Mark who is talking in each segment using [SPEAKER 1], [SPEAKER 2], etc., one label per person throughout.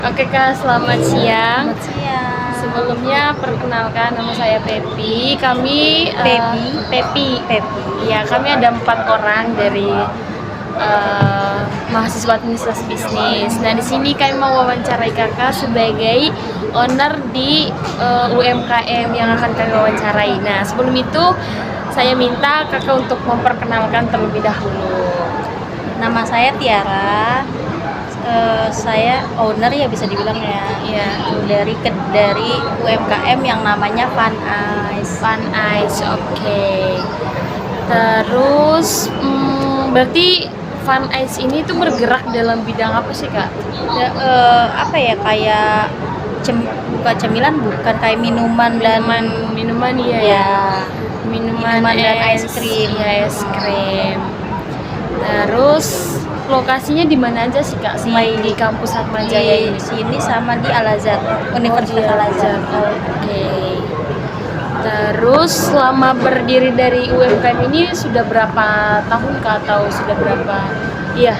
[SPEAKER 1] Oke Kak, selamat siang.
[SPEAKER 2] Selamat siang.
[SPEAKER 1] Sebelumnya perkenalkan nama saya Pepi. Kami Pepi.
[SPEAKER 2] Pepi.
[SPEAKER 1] Ya, kami ada 4 orang dari mahasiswa administrasi bisnis. Nah, di sini kami mau wawancarai Kakak sebagai owner di UMKM yang akan kami wawancarai. Nah, sebelum itu saya minta Kakak untuk memperkenalkan terlebih dahulu.
[SPEAKER 2] Nama saya Tiara. Saya owner ya bisa dibilang ya.
[SPEAKER 1] Iya.
[SPEAKER 2] Dari UMKM yang namanya Fun Ice.
[SPEAKER 1] Fun Ice, oke. Terus, berarti Fun Ice ini tuh bergerak dalam bidang apa sih Kak?
[SPEAKER 2] Apa ya, kayak bukan cemilan, bukan kayak minuman dan
[SPEAKER 1] Minuman iya
[SPEAKER 2] ya,
[SPEAKER 1] minuman
[SPEAKER 2] dan ice cream.
[SPEAKER 1] Iya, es krim. Terus lokasinya di mana aja sih Kak? Selain di kampus Atmajaya
[SPEAKER 2] Di
[SPEAKER 1] ini?
[SPEAKER 2] sini sama di Al-Azhar, Universitas Al-Azhar.
[SPEAKER 1] Oke. Terus selama berdiri dari UMKM ini sudah berapa tahun Kak, atau sudah berapa? Iya,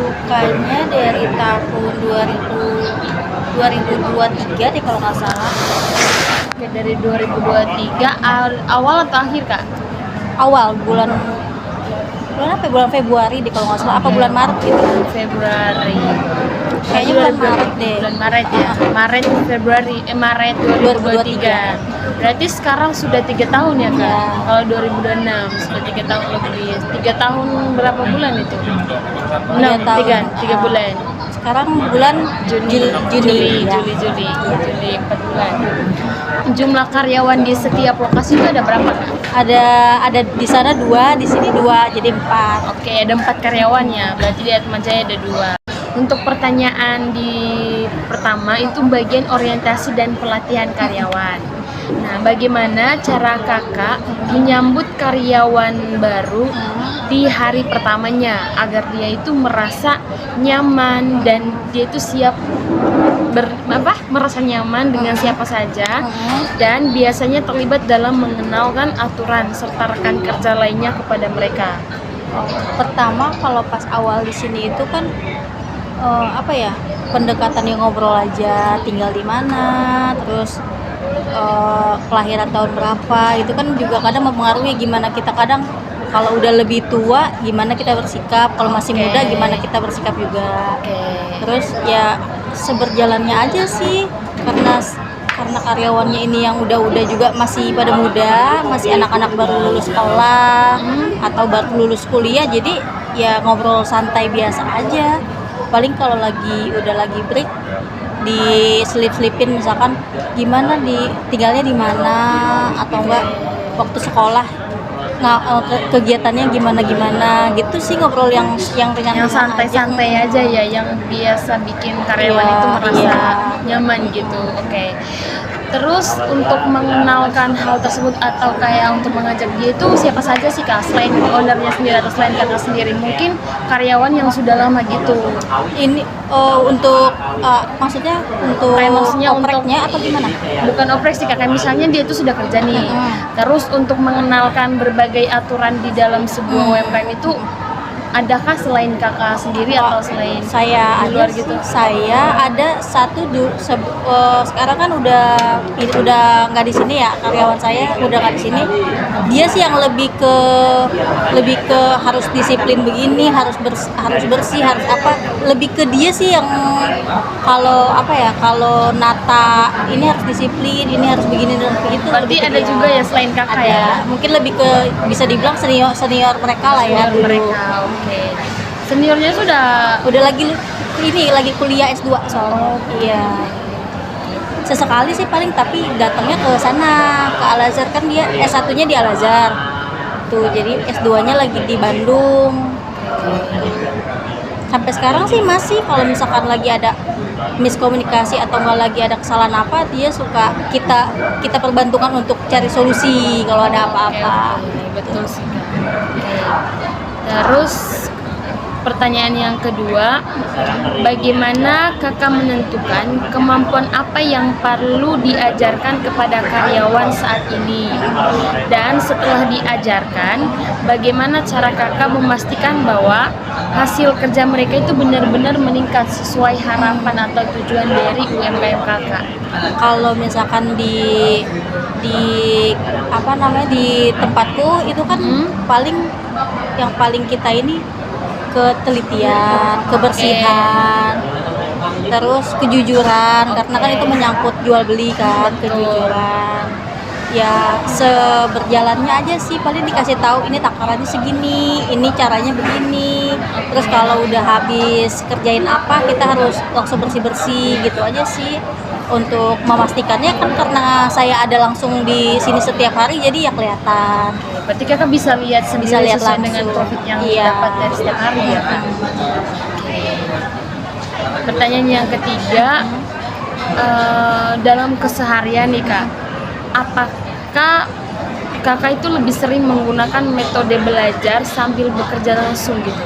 [SPEAKER 2] Bukannya dari tahun 2023 deh kalau nggak salah.
[SPEAKER 1] oke, dari 2023 awal atau akhir Kak?
[SPEAKER 2] Awal bulan apa ya? Bulan Februari deh kalau nggak salah, apa bulan Maret gitu.
[SPEAKER 1] Februari.
[SPEAKER 2] Kayaknya bulan Maret deh.
[SPEAKER 1] Bulan Maret ya. Maret 2023. Berarti sekarang sudah 3 tahun ya Kak?
[SPEAKER 2] Iya.
[SPEAKER 1] Kalau 2026 sudah 3 tahun lebih. 3 tahun berapa bulan itu? 6,
[SPEAKER 2] tahun.
[SPEAKER 1] 3 bulan.
[SPEAKER 2] Sekarang bulan Juli, ya.
[SPEAKER 1] Juli 4 bulan. Jumlah karyawan di setiap lokasi itu ada berapa Kak?
[SPEAKER 2] Ada di sana 2, di sini 2, jadi 4.
[SPEAKER 1] Oke, ada 4 karyawan ya. Berarti di Atmajaya ada 2. Untuk pertanyaan pertama itu bagian orientasi dan pelatihan karyawan. Nah, bagaimana cara Kakak menyambut karyawan baru di hari pertamanya agar dia itu merasa nyaman dan dia itu siap merasa nyaman dengan siapa saja, dan biasanya terlibat dalam mengenalkan aturan serta rekan kerja lainnya kepada mereka.
[SPEAKER 2] Pertama kalau pas awal di sini itu kan apa ya, pendekatan yang ngobrol aja, tinggal di mana, terus kelahiran tahun berapa, itu kan juga kadang mempengaruhi gimana kita, kadang kalau udah lebih tua gimana kita bersikap, kalau masih muda gimana kita bersikap juga. Terus ya seberjalannya aja sih, karena karyawannya ini yang udah juga masih pada muda, masih anak-anak baru lulus sekolah atau baru lulus kuliah, jadi ya ngobrol santai biasa aja. Paling kalau udah lagi break diselip-selipin, misalkan gimana tinggalnya di mana, atau enggak waktu sekolah kegiatannya gimana gitu sih, ngobrol yang ringan,
[SPEAKER 1] Yang santai-santai aja ya, yang biasa bikin karyawan itu merasa nyaman gitu. Oke. Terus untuk mengenalkan hal tersebut atau kayak untuk mengajak dia itu siapa saja sih Kak? Selain ownernya sendiri atau selain Kakak sendiri, mungkin karyawan yang sudah lama gitu.
[SPEAKER 2] Ini untuk maksudnya untuk opreknya atau gimana?
[SPEAKER 1] Bukan oprek sih Kak, kayak misalnya dia itu sudah kerja nih. Terus untuk mengenalkan berbagai aturan di dalam sebuah UMKM itu, adakah selain Kakak sendiri atau selain
[SPEAKER 2] saya
[SPEAKER 1] di luar
[SPEAKER 2] ada
[SPEAKER 1] gitu?
[SPEAKER 2] Saya ada satu sekarang kan udah nggak di sini ya, karyawan saya udah nggak di sini. Dia sih yang lebih ke harus disiplin begini, harus bersih, harus apa, lebih ke dia sih yang kalau nata ini harus disiplin, ini harus begini dan begitu.
[SPEAKER 1] Berarti ada juga ya selain Kakak ya?
[SPEAKER 2] Mungkin lebih ke bisa dibilang senior mereka lah ya dulu.
[SPEAKER 1] Mereka, oke. Seniornya
[SPEAKER 2] udah lagi kuliah S2 soalnya. Iya. Sesekali sih paling, tapi datangnya ke sana, ke Al-Azhar, kan dia S1-nya di Al-Azhar. Tuh, jadi S2-nya lagi di Bandung. Sampai sekarang sih masih, kalau misalkan lagi ada miskomunikasi atau nggak lagi ada kesalahan apa, dia suka kita perbantukan untuk cari solusi kalau ada apa-apa.
[SPEAKER 1] Betul sih Kak. Terus pertanyaan yang kedua, bagaimana kakak menentukan kemampuan apa yang perlu diajarkan kepada karyawan saat ini? Dan setelah diajarkan, bagaimana cara kakak memastikan bahwa hasil kerja mereka itu benar-benar meningkat sesuai harapan atau tujuan dari UMKM kakak?
[SPEAKER 2] Kalau misalkan di apa namanya di tempatku itu kan yang paling kita ini ketelitian, kebersihan, terus kejujuran, karena kan itu menyangkut jual beli kan, kejujuran. Ya seberjalannya aja sih, paling dikasih tahu ini takarannya segini, ini caranya begini. Terus kalau udah habis kerjain apa kita harus langsung bersih-bersih gitu aja sih. Untuk memastikannya kan karena saya ada langsung di sini setiap hari jadi ya kelihatan.
[SPEAKER 1] Berarti kakak bisa lihat sendiri
[SPEAKER 2] Bisa lihat
[SPEAKER 1] sesuai dengan
[SPEAKER 2] langsung.
[SPEAKER 1] profit yang
[SPEAKER 2] Iya.
[SPEAKER 1] didapat dari setiap hari ya kan? Pertanyaan yang ketiga, dalam keseharian nih kak, apakah kakak itu lebih sering menggunakan metode belajar sambil bekerja langsung gitu?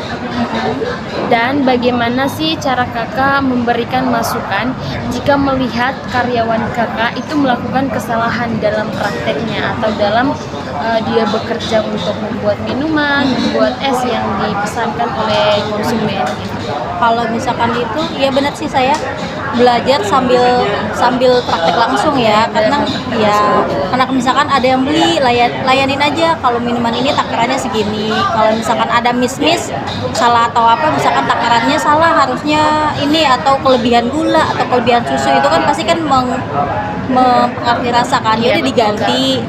[SPEAKER 1] Dan bagaimana sih cara kakak memberikan masukan jika melihat karyawan kakak itu melakukan kesalahan dalam prakteknya atau dalam dia bekerja untuk membuat minuman, membuat es yang dipesankan oleh konsumen gitu?
[SPEAKER 2] Kalau misalkan itu ya benar sih, saya belajar sambil praktek langsung ya, karena misalkan ada yang beli layanin aja, kalau minuman ini takarannya segini, kalau misalkan ada miss salah atau apa, misalkan takarannya salah harusnya ini, atau kelebihan gula atau kelebihan susu, itu kan pasti kan mempengaruhi rasa kan, jadi diganti.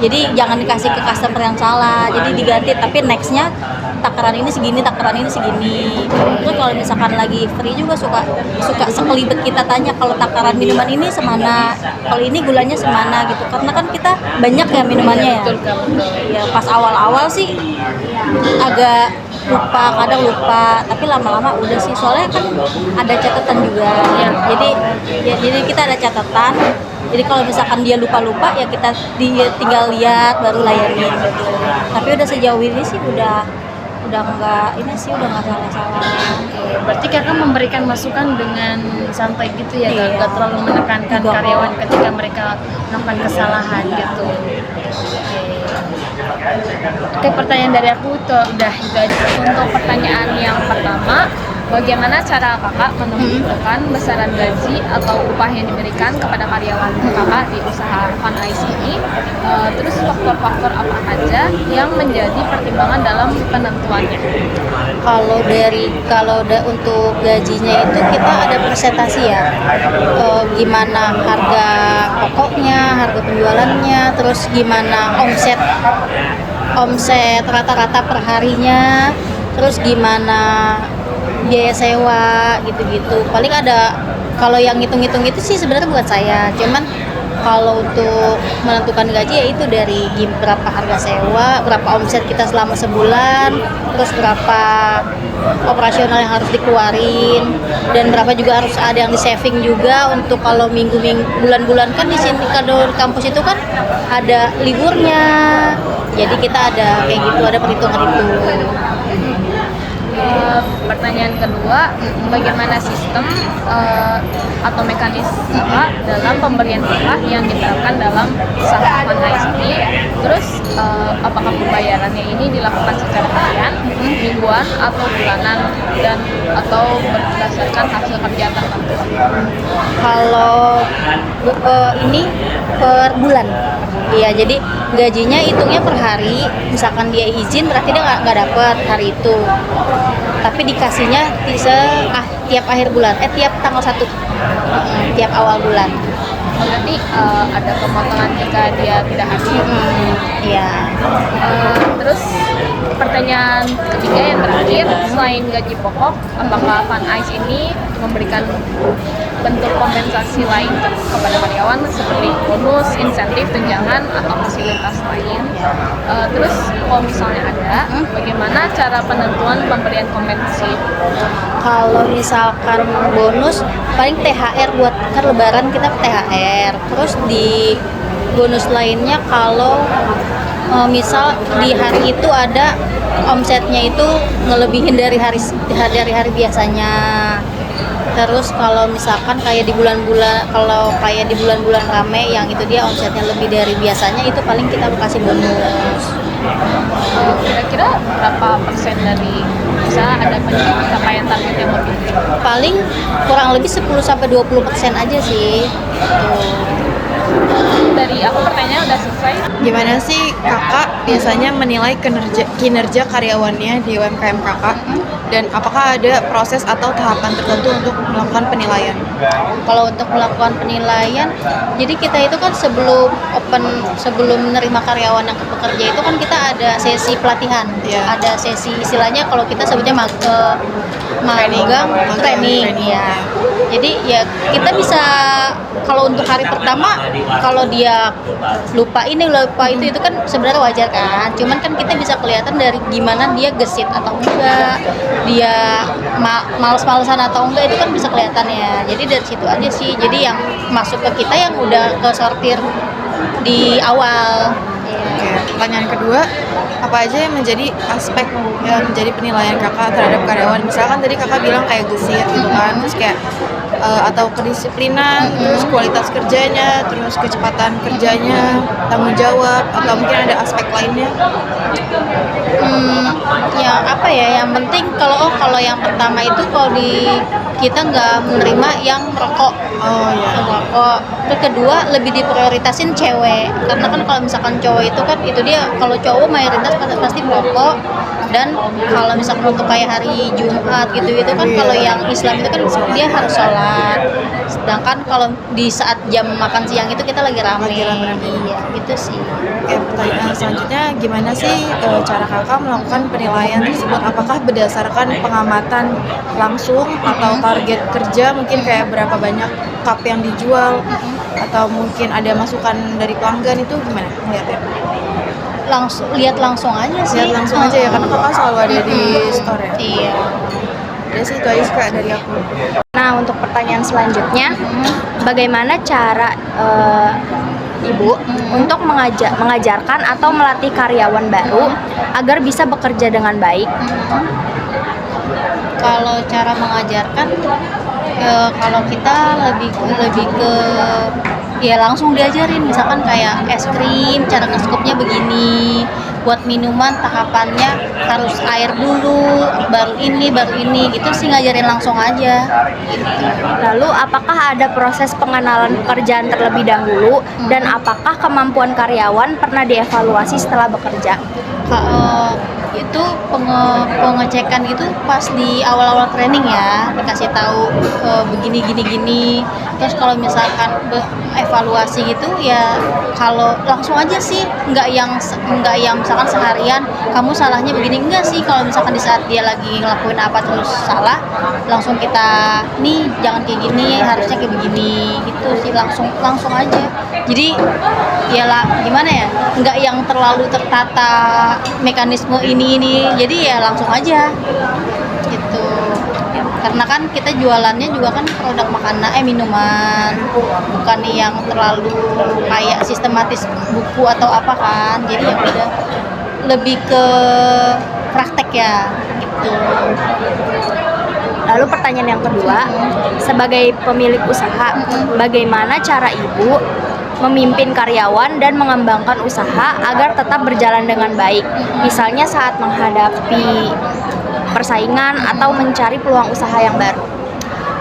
[SPEAKER 2] Jadi jangan dikasih ke customer yang salah, jadi diganti, tapi nextnya takaran ini segini. Terus kalau misalkan lagi free juga suka sekelibet kita tanya, kalau takaran minuman ini semana, kalau ini gulanya semana gitu, karena kan kita banyak ya minumannya ya.
[SPEAKER 1] Betul kak, betul.
[SPEAKER 2] Ya pas awal-awal sih agak kadang lupa, tapi lama-lama udah sih, soalnya kan ada catatan juga ya. Jadi kita ada catatan. Jadi kalau misalkan dia lupa ya dia tinggal lihat baru layanin gitu. Tapi udah sejauh ini sih udah nggak salah-salah.
[SPEAKER 1] Berarti kakak memberikan masukan dengan santai gitu ya,
[SPEAKER 2] Iya.
[SPEAKER 1] nggak terlalu menekankan
[SPEAKER 2] Nggak.
[SPEAKER 1] karyawan ketika mereka melakukan kesalahan gitu. Oke, pertanyaan dari aku tuh udah itu aja. Untuk pertanyaan yang pertama, bagaimana cara kakak menentukan besaran gaji atau upah yang diberikan kepada karyawan kakak di usaha Fun Ice ini? Terus faktor-faktor apa aja yang menjadi pertimbangan dalam penentuannya?
[SPEAKER 2] Untuk gajinya itu kita ada presentasi ya, gimana harga pokoknya, harga penjualannya, terus gimana omset rata-rata per harinya, terus gimana biaya sewa gitu-gitu. Paling ada, kalau yang ngitung-ngitung itu sih sebenarnya buat saya, cuman kalau untuk menentukan gaji ya itu dari berapa harga sewa, berapa omset kita selama sebulan, terus berapa operasional yang harus dikeluarin, dan berapa juga harus ada yang di saving juga untuk kalau bulan-bulan kan di sini kalau di kampus itu kan ada liburnya, jadi kita ada kayak gitu, ada perhitungan itu.
[SPEAKER 1] Pertanyaan kedua, bagaimana sistem atau mekanisme dalam pemberian upah yang diterapkan dalam usaha Fun Ice ini? Terus apakah pembayarannya ini dilakukan secara harian, mingguan, atau bulanan, dan atau berdasarkan hasil kerja tertentu?
[SPEAKER 2] Kalau ini per bulan, iya, jadi gajinya hitungnya per hari. Misalkan dia izin berarti dia nggak dapet hari itu, tapi dikasihnya tiap akhir bulan, tiap tanggal 1, tiap awal bulan.
[SPEAKER 1] Berarti ada pemotongan jika dia tidak hadir.
[SPEAKER 2] Iya.
[SPEAKER 1] Terus pertanyaan ketiga yang terakhir, selain gaji pokok, apakah Fun Ice ini memberikan bentuk kompensasi lain kepada karyawan seperti bonus, insentif, tunjangan, atau fasilitas lain? Terus kalau misalnya ada, bagaimana cara penentuan pemberian kompensasi?
[SPEAKER 2] Kalau misalkan bonus paling THR, buat kan lebaran kita THR. Terus di bonus lainnya kalau misal di hari itu ada omsetnya itu ngelebihin dari hari biasanya. Terus kalau misalkan kayak di bulan-bulan rame yang itu dia omsetnya lebih dari biasanya, itu paling kita kasih bonus.
[SPEAKER 1] Kira-kira berapa persen dari misalnya ada pencapaian target yang lebih?
[SPEAKER 2] Paling kurang lebih 10-20% aja sih.
[SPEAKER 1] Dari aku pertanyaan udah selesai.
[SPEAKER 3] Gimana sih kakak biasanya menilai kinerja karyawannya di UMKM kakak? Dan apakah ada proses atau tahapan tertentu untuk melakukan penilaian?
[SPEAKER 2] Kalau untuk melakukan penilaian, jadi kita itu kan sebelum menerima karyawan yang bekerja itu kan kita ada sesi pelatihan, ada sesi istilahnya kalau kita sebutnya magang training ya. Jadi ya kita bisa, kalau untuk hari pertama kalau dia lupa itu kan sebenarnya wajar kan. Cuman kan kita bisa kelihatan dari gimana dia gesit atau enggak, dia males-malesan atau enggak, itu kan bisa kelihatan ya. Jadi dari situ aja sih. Jadi yang masuk ke kita yang udah ke sortir di awal.
[SPEAKER 3] Oke, pertanyaan kedua, apa aja yang menjadi aspek yang menjadi penilaian kakak terhadap karyawan? Misalkan tadi kakak bilang kayak gesit gitu kan, terus kayak atau kedisiplinan, terus kualitas kerjanya, terus kecepatan kerjanya, tanggung jawab, atau mungkin ada aspek lainnya?
[SPEAKER 2] Ya apa ya, yang penting kalau yang pertama itu kalau kita nggak menerima yang merokok.
[SPEAKER 3] Oh ya.
[SPEAKER 2] Merokok. Terus kedua lebih diprioritasin cewek, karena kan kalau misalkan cowok itu kan itu dia, kalau cowok mayoritas pasti merokok. Dan kalau misalkan untuk kayak hari Jumat gitu kan, kalau yang Islam itu kan dia harus sholat. Sedangkan kalau di saat jam makan siang itu kita lagi rame. Iya, gitu sih.
[SPEAKER 3] Oke, pertanyaan selanjutnya, gimana sih cara kakak melakukan penilaian tersebut? Apakah berdasarkan pengamatan langsung atau target kerja, mungkin kayak berapa banyak cup yang dijual, atau mungkin ada masukan dari pelanggan, itu gimana melihatnya?
[SPEAKER 2] Lihat langsung aja sih.
[SPEAKER 3] Lihat langsung aja ya, karena kakak selalu ada di store ya?
[SPEAKER 2] Iya.
[SPEAKER 3] Udah sih, itu aja sih Kak dari aku.
[SPEAKER 4] Nah, untuk pertanyaan selanjutnya, bagaimana cara Ibu untuk mengajarkan atau melatih karyawan baru agar bisa bekerja dengan baik?
[SPEAKER 2] Kalau cara mengajarkan, kalau kita lebih ke ya langsung diajarin, misalkan kayak es krim cara nge-scoopnya begini, buat minuman tahapannya harus air dulu, baru ini gitu sih, ngajarin langsung aja gitu.
[SPEAKER 4] Lalu apakah ada proses pengenalan pekerjaan terlebih dahulu dan apakah kemampuan karyawan pernah dievaluasi setelah bekerja?
[SPEAKER 2] Itu pengecekan itu pas di awal-awal training ya, dikasih tahu begini. Terus kalau misalkan evaluasi gitu ya, kalau langsung aja sih, nggak yang misalkan seharian kamu salahnya begini, enggak sih. Kalau misalkan di saat dia lagi ngelakuin apa terus salah, langsung kita nih jangan kayak gini, harusnya kayak begini gitu sih, langsung aja. Jadi ya lah, gimana ya, nggak yang terlalu tertata mekanisme ini, jadi ya langsung aja gitu. Karena kan kita jualannya juga kan produk minuman, bukan yang terlalu kayak sistematis buku atau apa kan. Jadi ya udah lebih ke praktek ya gitu.
[SPEAKER 4] Lalu pertanyaan yang kedua, sebagai pemilik usaha, bagaimana cara Ibu memimpin karyawan dan mengembangkan usaha agar tetap berjalan dengan baik? Misalnya saat menghadapi persaingan atau mencari peluang usaha yang baru.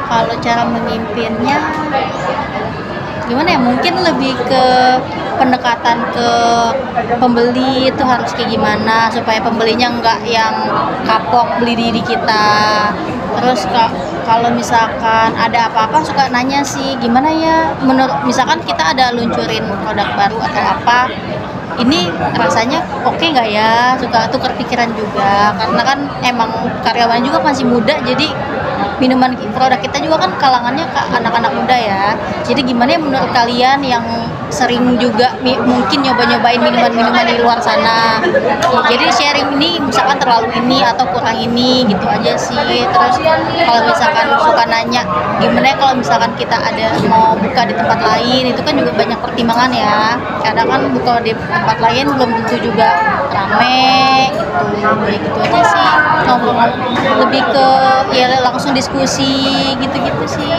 [SPEAKER 2] Kalau cara memimpinnya gimana ya, mungkin lebih ke pendekatan ke pembeli itu harus kayak gimana supaya pembelinya nggak yang kapok beli di kita. Terus kalau misalkan ada apa-apa suka nanya sih, gimana ya misalkan kita ada luncurin produk baru atau apa, ini rasanya oke nggak ya, suka tukar pikiran juga, karena kan emang karyawan juga masih muda, jadi minuman produk kita juga kan kalangannya anak-anak muda ya. Jadi gimana ya menurut kalian yang sering juga mungkin nyoba-nyobain minuman-minuman di luar sana. Jadi sharing ini misalkan terlalu ini atau kurang ini gitu aja sih. Terus kalau misalkan suka nanya gimana ya kalau misalkan kita ada mau buka di tempat lain, itu kan juga banyak pertimbangan ya. Kadang kan buka di tempat lain belum tentu juga rame gitu aja sih. Ngobrol lebih ke ya langsung diskusi gitu-gitu sih.